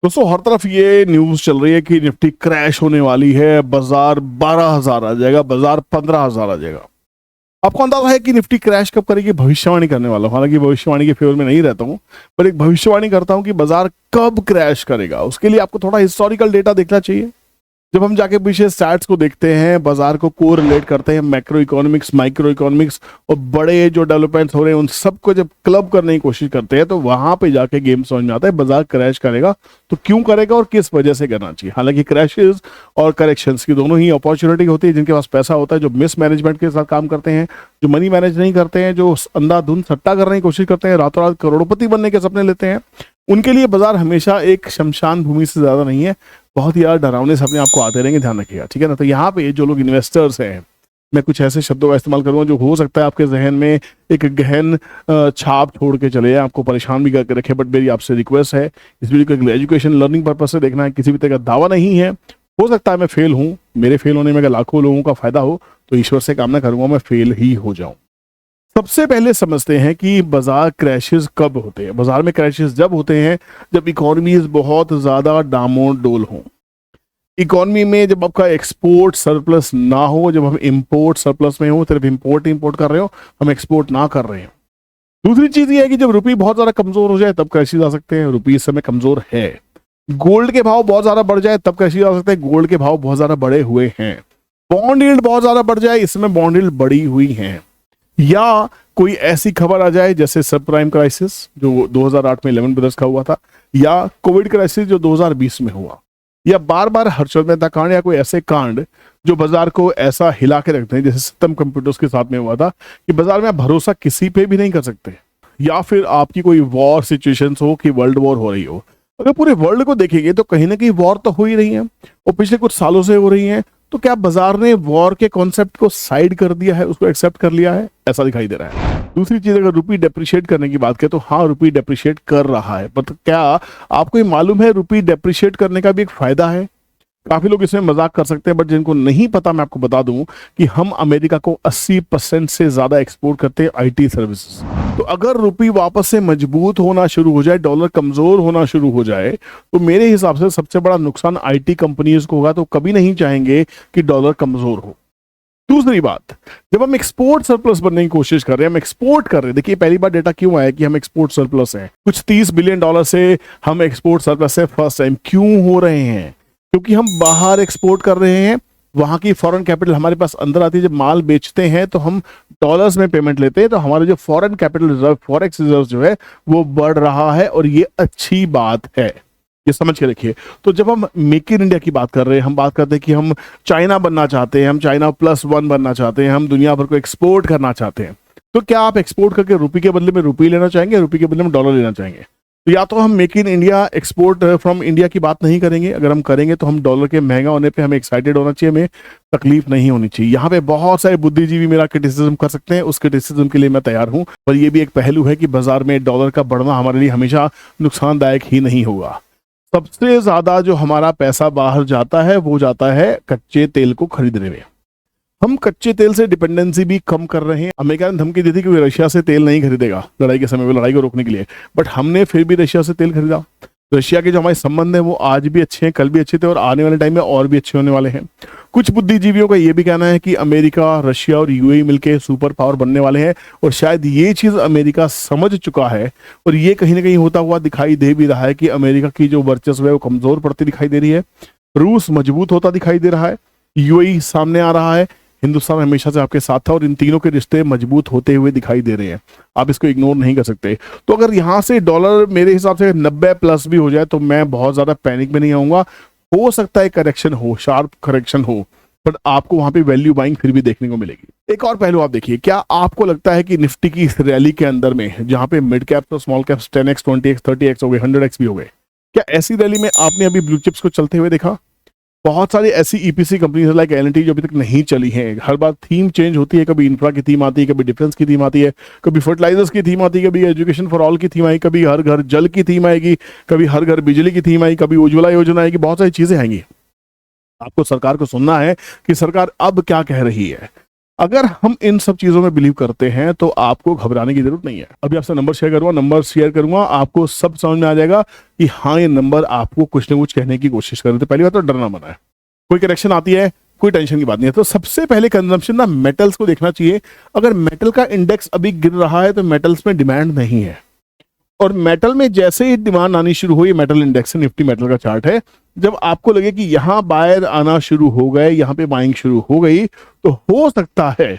दोस्तों हर तरफ ये न्यूज चल रही है कि निफ्टी क्रैश होने वाली है, बाजार 12,000 आ जाएगा, बाजार 15,000 आ जाएगा। आपको अंदाजा है कि निफ्टी क्रैश कब करेगी? भविष्यवाणी करने वाला हूं, हालांकि भविष्यवाणी के फेवर में नहीं रहता हूं, पर एक भविष्यवाणी करता हूं कि बाजार कब क्रैश करेगा। उसके लिए आपको थोड़ा हिस्टोरिकल डेटा देखना चाहिए। जब हम जाके पीछे स्टैट्स को देखते हैं, बाजार को कोरिलेट करते हैं मैक्रो इकोनॉमिक्स, माइक्रो इकोनॉमिक्स और बड़े जो डेवलपमेंट्स हो रहे हैं उन सबको जब क्लब करने की कोशिश करते हैं, तो वहां पे जाके गेम समझ में आता है बाजार क्रैश करेगा तो क्यों करेगा और किस वजह से करना चाहिए। हालांकि क्रैशेस और करेक्शंस की दोनों ही अपॉर्चुनिटी होती है। जिनके पास पैसा होता है, जो मिस मैनेजमेंट के साथ काम करते हैं, जो मनी मैनेज नहीं करते हैं, जो अंधाधुंध सट्टा करने की कोशिश करते हैं, रातों रात करोड़पति बनने के सपने लेते हैं, उनके लिए बाजार हमेशा एक शमशान भूमि से ज्यादा नहीं है। बहुत ही यार डरावने सपने आपको आते रहेंगे, ध्यान रखिएगा, ठीक है ना। तो यहाँ पे जो लोग इन्वेस्टर्स हैं, मैं कुछ ऐसे शब्दों का इस्तेमाल करूंगा जो हो सकता है आपके जहन में एक गहन छाप छोड़ के चले जाए, आपको परेशान भी करके रखे। बट मेरी आपसे रिक्वेस्ट है, इस वीडियो को एजुकेशन लर्निंग पर्पज से देखना है, किसी भी तरह का दावा नहीं है। हो सकता है मैं फेल हूँ, मेरे फेल होने में अगर लाखों लोगों का फायदा हो तो ईश्वर से कामना करूंगा मैं फेल ही हो जाऊं। सबसे पहले समझते हैं कि बाजार क्रैशेस कब होते हैं। बाजार में क्रैशेस जब होते हैं जब इकोनॉमीज बहुत ज्यादा डामाडोल हों, इकोनॉमी में जब आपका एक्सपोर्ट सरप्लस ना हो, जब हम इंपोर्ट सरप्लस में हो, सिर्फ इंपोर्ट कर रहे हो, हम एक्सपोर्ट ना कर रहे हो। दूसरी चीज ये है कि जब रुपये बहुत ज्यादा कमजोर हो जाए तब क्रैशेस आ सकते हैं। रुपये इस समय कमजोर है। गोल्ड के भाव बहुत ज्यादा बढ़ जाए तब क्रैशेस आ सकते हैं। गोल्ड के भाव बहुत ज्यादा बढ़े हुए हैं। बॉन्ड यील्ड बहुत ज्यादा बढ़ जाए, इस समय बॉन्ड यील्ड बढ़ी हुई है। या कोई ऐसी खबर आ जाए जैसे सब प्राइम क्राइसिस जो 2008 में 11 ब्रदर्स का हुआ था, या कोविड क्राइसिस जो 2020 में हुआ, या बार बार हर्षवर्धन मेहता कांड, या कोई ऐसे कांड जो बाजार को ऐसा हिला के रखते हैं, जैसे सत्यम कंप्यूटर्स के साथ में हुआ था कि बाजार में आप भरोसा किसी पे भी नहीं कर सकते। या फिर आपकी कोई वॉर सिचुएशन हो कि वर्ल्ड वॉर हो रही हो। अगर पूरे वर्ल्ड को देखेंगे तो कहीं ना कहीं वॉर तो हो ही रही है और पिछले कुछ सालों से हो रही है। तो क्या बाजार ने वॉर के कॉन्सेप्ट को साइड कर दिया है, उसको एक्सेप्ट कर लिया है? ऐसा दिखाई दे रहा है। दूसरी चीज, अगर रुपये डेप्रिशिएट करने की बात करें तो हाँ, रुपये डेप्रिशिएट कर रहा है, पर क्या आपको ये मालूम है रुपये डेप्रिशिएट करने का भी एक फायदा है? काफी लोग इसमें मजाक कर सकते हैं, बट जिनको नहीं पता मैं आपको बता दूं कि हम अमेरिका को 80% से ज्यादा एक्सपोर्ट करते हैं आईटी सर्विसेज। तो अगर रुपये वापस से मजबूत होना शुरू हो जाए, डॉलर कमजोर होना शुरू हो जाए, तो मेरे हिसाब से सबसे बड़ा नुकसान आईटी कंपनीज को होगा। तो कभी नहीं चाहेंगे कि डॉलर कमजोर हो। दूसरी बात, जब हम एक्सपोर्ट सरप्लस बनने की कोशिश कर रहे हैं, हम एक्सपोर्ट कर रहे हैं, देखिए पहली बार डेटा क्यों आया कि हम एक्सपोर्ट सरप्लस हैं। कुछ 30 बिलियन डॉलर से हम एक्सपोर्ट सरप्लस से फर्स्ट टाइम क्यों हो रहे हैं? क्योंकि हम बाहर एक्सपोर्ट कर रहे हैं, वहां की फॉरेन कैपिटल हमारे पास अंदर आती है। जब माल बेचते हैं तो हम डॉलर्स में पेमेंट लेते हैं, तो हमारे जो foreign capital reserve, forex reserve जो है वो बढ़ रहा है और ये अच्छी बात है, ये समझ के रखिए। तो जब हम मेक इन इंडिया की बात कर रहे हैं, हम बात करते हैं कि हम चाइना बनना चाहते हैं, हम चाइना +1 बनना चाहते हैं, हम दुनिया भर को एक्सपोर्ट करना चाहते हैं, तो क्या आप एक्सपोर्ट करके रुपये के बदले में रुपये लेना चाहेंगे, रुपये के बदले में डॉलर लेना चाहेंगे? तो या तो हम make in India, export from India की बात नहीं करेंगे। अगर हम करेंगे तो हम डॉलर के महंगा होने पे हमें एक्साइटेड होना चाहिए, हमें तकलीफ नहीं होनी चाहिए। यहाँ पे बहुत सारे बुद्धिजीवी मेरा क्रिटिसिज्म कर सकते हैं, उस क्रिटिसिज्म के लिए मैं तैयार हूँ, पर यह भी एक पहलू है कि बाजार में डॉलर का बढ़ना हमारे लिए हमेशा नुकसानदायक ही नहीं होगा। सबसे ज्यादा जो हमारा पैसा बाहर जाता है वो जाता है कच्चे तेल को खरीदने में। हम कच्चे तेल से डिपेंडेंसी भी कम कर रहे हैं। अमेरिका ने धमकी दी थी कि रशिया से तेल नहीं खरीदेगा लड़ाई के समय में, लड़ाई को रोकने के लिए, बट हमने फिर भी रशिया से तेल खरीदा। रशिया के जो हमारे संबंध है वो आज भी अच्छे हैं, कल भी अच्छे थे और आने वाले टाइम में और भी अच्छे होने वाले हैं। कुछ बुद्धिजीवियों का ये भी कहना है कि अमेरिका, रशिया और यूएई मिलकर सुपर पावर बनने वाले हैं, और शायद ये चीज अमेरिका समझ चुका है और ये कहीं ना कहीं होता हुआ दिखाई दे भी रहा है कि अमेरिका की जो वर्चस्व है वो कमजोर पड़ती दिखाई दे रही है। रूस मजबूत होता दिखाई दे रहा है, यूएई सामने आ रहा है, हिंदुस्तान हमेशा से आपके साथ था और इन तीनों के रिश्ते मजबूत होते हुए दिखाई दे रहे हैं। आप इसको इग्नोर नहीं कर सकते। तो अगर यहां से डॉलर मेरे हिसाब से 90+ भी हो जाए तो मैं बहुत ज्यादा पैनिक में नहीं आऊंगा। हो सकता है करेक्शन हो, शार्प करेक्शन हो, पर आपको वहां पे वैल्यू बाइंग फिर भी देखने को मिलेगी। एक और पहलू आप देखिए, क्या आपको लगता है कि निफ्टी की इस रैली के अंदर में, जहां पे मिड कैप और small caps 10x, 20x, 30x हो गए, 100x भी हो गए, क्या ऐसी रैली में आपने अभी ब्लू चिप्स को चलते हुए देखा? बहुत सारी ऐसी ईपीसी कंपनीज लाइक एल&टी जो अभी तक नहीं चली हैं। हर बार थीम चेंज होती है, कभी इंफ्रा की थीम आती है, कभी डिफेंस की थीम आती है, कभी फर्टिलाइजर्स की थीम आती है, कभी एजुकेशन फॉर ऑल की थीम आई, कभी हर घर जल की थीम आएगी, कभी हर घर बिजली की थीम आई, कभी उज्ज्वला योजना आएगी, बहुत सारी चीजें आएंगी। आपको सरकार को सुनना है कि सरकार अब क्या कह रही है। अगर हम इन सब चीजों में बिलीव करते हैं तो आपको घबराने की जरूरत नहीं है। अभी आपसे नंबर शेयर करूंगा, आपको सब समझ में आ जाएगा कि हाँ ये नंबर आपको कुछ ना कुछ कहने की कोशिश कर रहे थे। पहली बात तो डरना मना है, कोई करेक्शन आती है कोई टेंशन की बात नहीं है। तो सबसे पहले कंजम्पशन ना मेटल्स को देखना चाहिए। अगर मेटल का इंडेक्स अभी गिर रहा है तो मेटल्स में डिमांड नहीं है, और मेटल में जैसे ही डिमांड आनी शुरू हुई, मेटल इंडेक्स निफ्टी मेटल का चार्ट है, जब आपको लगे कि यहां बायर आना शुरू हो गए, यहां पे बाइंग शुरू हो गई, तो हो सकता है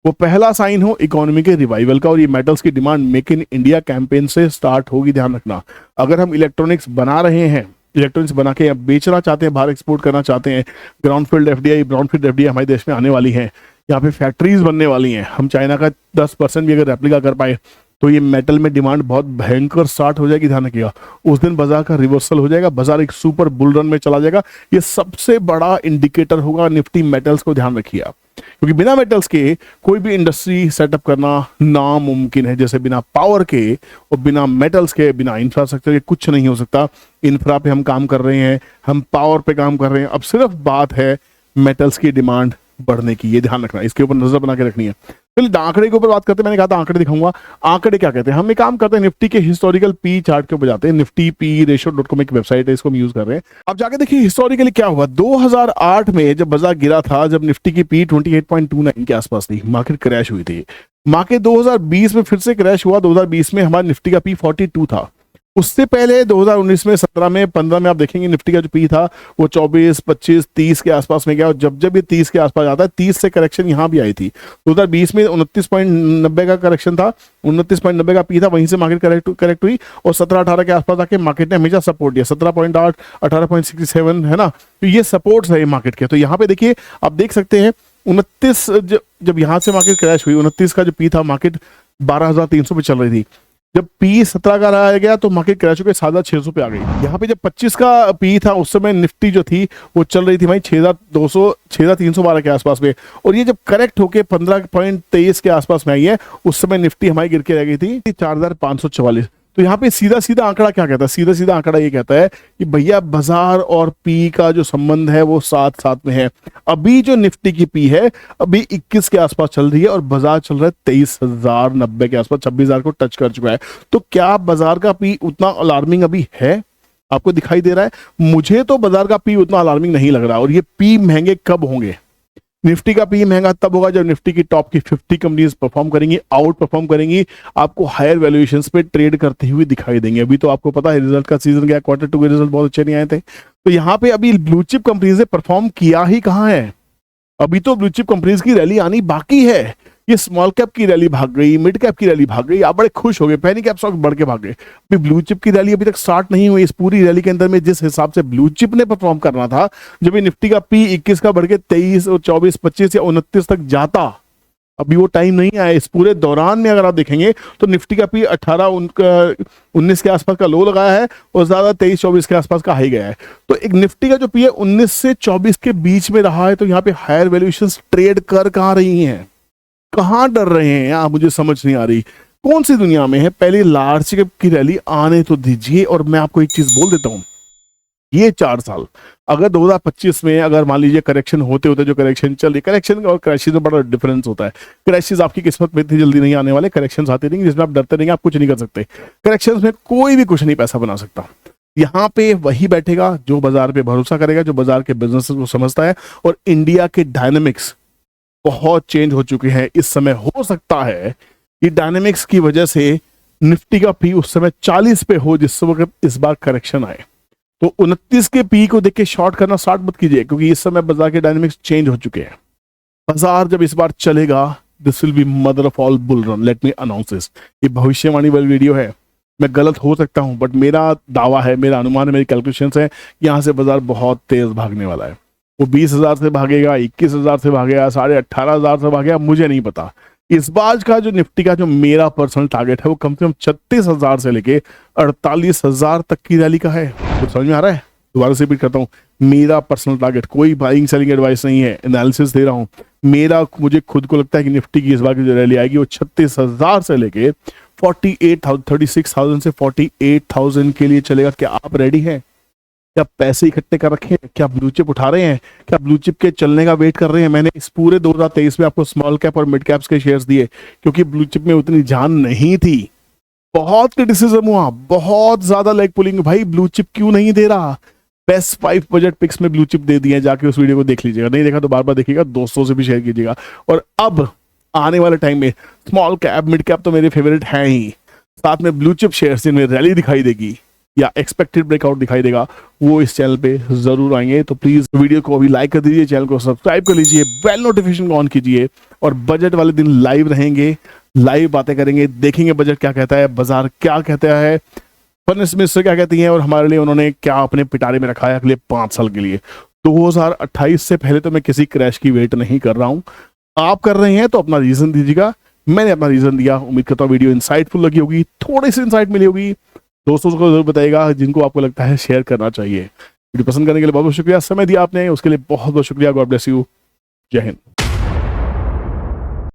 वो पहला साइन हो इकोनॉमी के रिवाइवल का, और ये मेटल्स की demand make in India campaign से स्टार्ट होगी। ध्यान रखना, अगर हम इलेक्ट्रॉनिक्स बना रहे हैं, इलेक्ट्रॉनिक्स बना के बेचना चाहते हैं, बाहर एक्सपोर्ट करना चाहते हैं, ब्राउनफील्ड एफडीआई हमारे देश में आने वाली है, यहाँ पे फैक्ट्रीज बनने वाली हैं, हम चाइना का 10% भी अगर रेप्लिका कर पाए तो ये मेटल में डिमांड बहुत भयंकर स्टार्ट हो जाएगी। ध्यान रखिएगा, उस दिन बाजार का रिवर्सल हो जाएगा, बाजार एक सुपर बुल रन में चला जाएगा। ये सबसे बड़ा इंडिकेटर होगा निफ्टी मेटल्स को, ध्यान रखिए आप, क्योंकि बिना मेटल्स के कोई भी इंडस्ट्री सेटअप करना नामुमकिन है। जैसे बिना पावर के और बिना मेटल्स के, बिना इंफ्रास्ट्रक्चर के कुछ नहीं हो सकता। इंफ्रा पे हम काम कर रहे हैं, हम पावर पे काम कर रहे हैं, अब सिर्फ बात है मेटल्स की डिमांड बढ़ने की। ये ध्यान रखना, इसके ऊपर नजर बना के रखनी है। चलिए आंकड़े के ऊपर बात करते हैं। मैंने कहा था आंकड़े दिखाऊंगा। आंकड़े क्या कहते हैं, हम एक काम करते हैं, निफ्टी के हिस्टोरिकल पी चार्ट के ऊपर जाते हैं। निफ्टी पी रेशियो.com एक वेबसाइट है, इसको हम यूज कर रहे हैं। अब जाके देखिए हिस्टोरिकली क्या हुआ। 2008 में जब बाजार गिरा था, जब निफ्टी की पी 28.29 के आसपास थी, मार्केट क्रैश हुई थी। मार्केट 2020 में फिर से क्रैश हुआ। 2020 में हमारा निफ्टी का पी 42 था। उससे पहले 2019 में, 17 में, 15 में आप देखेंगे निफ्टी का जो पी था वो 24, 25, 30 के आसपास में गया, और जब जब ये 30 के आसपास आता है, 30 से करेक्शन यहाँ भी आई थी। 2020 में 29.90 का करेक्शन था, 29.90 का पी था, वहीं से मार्केट करेक्ट हुई, और 17-18 के आसपास आके मार्केट ने हमेशा सपोर्ट दिया। 17.8, 18.67 है ना, तो ये सपोर्ट है मार्केट के। तो यहाँ पे देखिए, आप देख सकते हैं 29 जब यहाँ से मार्केट क्रैश हुई, 29 का जो पी था, मार्केट 12,300 पे चल रही थी। जब पी 17 का रहा गया तो मार्केट क्रैश होकर 7,600 पे आ गई। यहाँ पे जब 25 का पी था, उस समय निफ्टी जो थी वो चल रही थी भाई 6,200, 6,312 के आसपास में, और ये जब करेक्ट होके 15.23 के आसपास में आई है, उस समय निफ्टी हमारी गिर के रह गई थी 4,544। तो यहाँ पे सीधा सीधा आंकड़ा क्या कहता है, सीधा सीधा आंकड़ा ये कहता है कि भैया बाजार और पी का जो संबंध है वो साथ साथ में है। अभी जो निफ्टी की पी है अभी 21 के आसपास चल रही है, और बाजार चल रहा है 23,090 के आसपास, 26,000 को टच कर चुका है। तो क्या बाजार का पी उतना अलार्मिंग अभी है, आपको दिखाई दे रहा है? मुझे तो बाजार का पी उतना अलार्मिंग नहीं लग रहा। और ये पी महंगे कब होंगे? निफ्टी का पी महंगा तब होगा जब निफ्टी की टॉप की 50 कंपनीज परफॉर्म करेंगी, आउट परफॉर्म करेंगी, आपको हायर वैल्यूएशंस पे ट्रेड करते हुए दिखाई देंगे। अभी तो आपको पता है रिजल्ट का सीजन गया, Q2 के रिजल्ट बहुत अच्छे नहीं आए थे। तो यहाँ पे अभी ब्लू चिप कंपनीज ने परफॉर्म किया ही कहाँ है? अभी तो ब्लू चिप कंपनीज की रैली आनी बाकी है। ये स्मॉल कैप की रैली भाग गई, मिड कैप की रैली भाग गई, आप बड़े खुश हो गए, पेनी कैप स्टॉक बढ़ के भाग गए। अभी ब्लू चिप की रैली अभी तक स्टार्ट नहीं हुई। इस पूरी रैली के अंदर में जिस हिसाब से ब्लू चिप ने परफॉर्म करना था, जब ये निफ्टी का पी 21 का बढ़ के 23 और 24, 25 या 29 तक जाता, अभी वो टाइम नहीं आया। इस पूरे दौरान में अगर आप देखेंगे तो निफ्टी का पी 19 के आसपास का लो लगाया है, और ज्यादा 23-24 के आसपास का हाई गया है। तो एक निफ्टी का जो पी है 19 से 24 के बीच में रहा है। तो यहाँ पे हायर वैल्यूएशंस ट्रेड कर कहाँ रही हैं, कहाँ डर रहे हैं आप? मुझे समझ नहीं आ रही कौन सी दुनिया में है। पहले लार्ज कैप की रैली आने तो दीजिए। और मैं आपको एक चीज बोल देता हूं, ये 4 साल अगर 2025 में अगर मान लीजिए करेक्शन होते होते जो करेक्शन चल रही, करेक्शन और क्रैशेस में बड़ा डिफरेंस होता है। क्रैशेस आपकी किस्मत में इतनी जल्दी नहीं आने वाले, करेक्शन आते रहेंगे जिसमें आप डरते रहेंगे, आप कुछ नहीं कर सकते। करेक्शन में कोई भी कुछ नहीं पैसा बना सकता। यहाँ पे वही बैठेगा जो बाजार पे भरोसा करेगा, जो बाजार के बिजनेस को समझता है। और इंडिया के डायनेमिक्स बहुत चेंज हो चुके हैं इस समय। हो सकता है कि डायनेमिक्स की वजह से निफ्टी का पी उस समय 40 पे हो जिस वक्त इस बार करेक्शन आए। तो 29 के पी को देख के शॉर्ट करना स्टार्ट मत कीजिए, क्योंकि इस समय बाजार के डायनेमिक्स चेंज हो चुके हैं। बाजार जब इस बार चलेगा, this will be mother of all bull run, let me announce this. ये भविष्यवाणी वाली वीडियो है, मैं गलत हो सकता हूं, बट मेरा दावा है, मेरा अनुमान है, मेरी कैलकुलेशंस है कि यहाँ से बाजार बहुत तेज भागने वाला है। वो 20,000 से भागेगा, 21,000 से भागेगा, 18,500 से भागेगा, मुझे नहीं पता। इस बार का जो निफ्टी का जो मेरा पर्सनल टारगेट है वो कम से कम 36,000 से लेके 48,000 तक की रैली का है। तो समझ में आ रहा है? दोबारा से रिपीट करता हूँ, मेरा पर्सनल टारगेट, कोई बाइंग सेलिंग एडवाइस नहीं है, एनालिसिस दे रहा हूँ। मुझे खुद को लगता है कि निफ्टी की इस बार की जो रैली आएगी वो 36,000 से लेके 36,000 से 48,000 के लिए चलेगा। क्या आप रेडी हैं? क्या पैसे इकट्ठे कर रखे हैं, क्या ब्लू चिप उठा रहे हैं, क्या ब्लू चिप के चलने का वेट कर रहे हैं। मैंने इस पूरे 2023 में आपको स्मॉल कैप और मिड कैप्स के शेयर्स दिए क्योंकि ब्लू चिप में उतनी जान नहीं थी। बहुत क्रिटिसिज्म हुआ, बहुत ज्यादा लेग पुलिंग, भाई ब्लू चिप क्यों नहीं दे रहा। बेस्ट 5 बजट पिक्स में ब्लू चिप दे दिए, जाके उस वीडियो को देख लीजिएगा, नहीं देखा तो बार बार देखिएगा, दोस्तों से भी शेयर कीजिएगा। और अब आने वाले टाइम में स्मॉल कैप मिड कैप तो मेरे फेवरेट हैं ही, साथ में ब्लू चिप शेयर्स जिनमें रैली दिखाई देगी या एक्सपेक्टेड ब्रेकआउट दिखाई देगा, वो इस चैनल पे जरूर आएंगे। तो प्लीज वीडियो को अभी लाइक कर दीजिए, चैनल को सब्सक्राइब कर लीजिए, बेल नोटिफिकेशन को ऑन कीजिए। और बजट वाले दिन लाइव रहेंगे, लाइव बातें करेंगे, देखेंगे बजट क्या कहता है, बाजार क्या कहता है, फाइनेंस मिनिस्टर क्या कहती हैं और हमारे लिए उन्होंने क्या अपने पिटारे में रखा है अगले 5 साल के लिए। 2028 से पहले तो मैं किसी क्रैश की वेट नहीं कर रहा हूं। आप कर रहे हैं तो अपना रीजन दीजिएगा, मैंने अपना रीजन दिया। उम्मीद करता हूँ वीडियो इंसाइटफुल लगी होगी, थोड़ी सी इंसाइट मिली होगी। दोस्तों को जरूर बताइएगा जिनको आपको लगता है शेयर करना चाहिए। वीडियो पसंद करने के लिए बहुत बहुत शुक्रिया, समय दिया आपने उसके लिए बहुत बहुत शुक्रिया। गॉड ब्लेस यू, जय हिंद।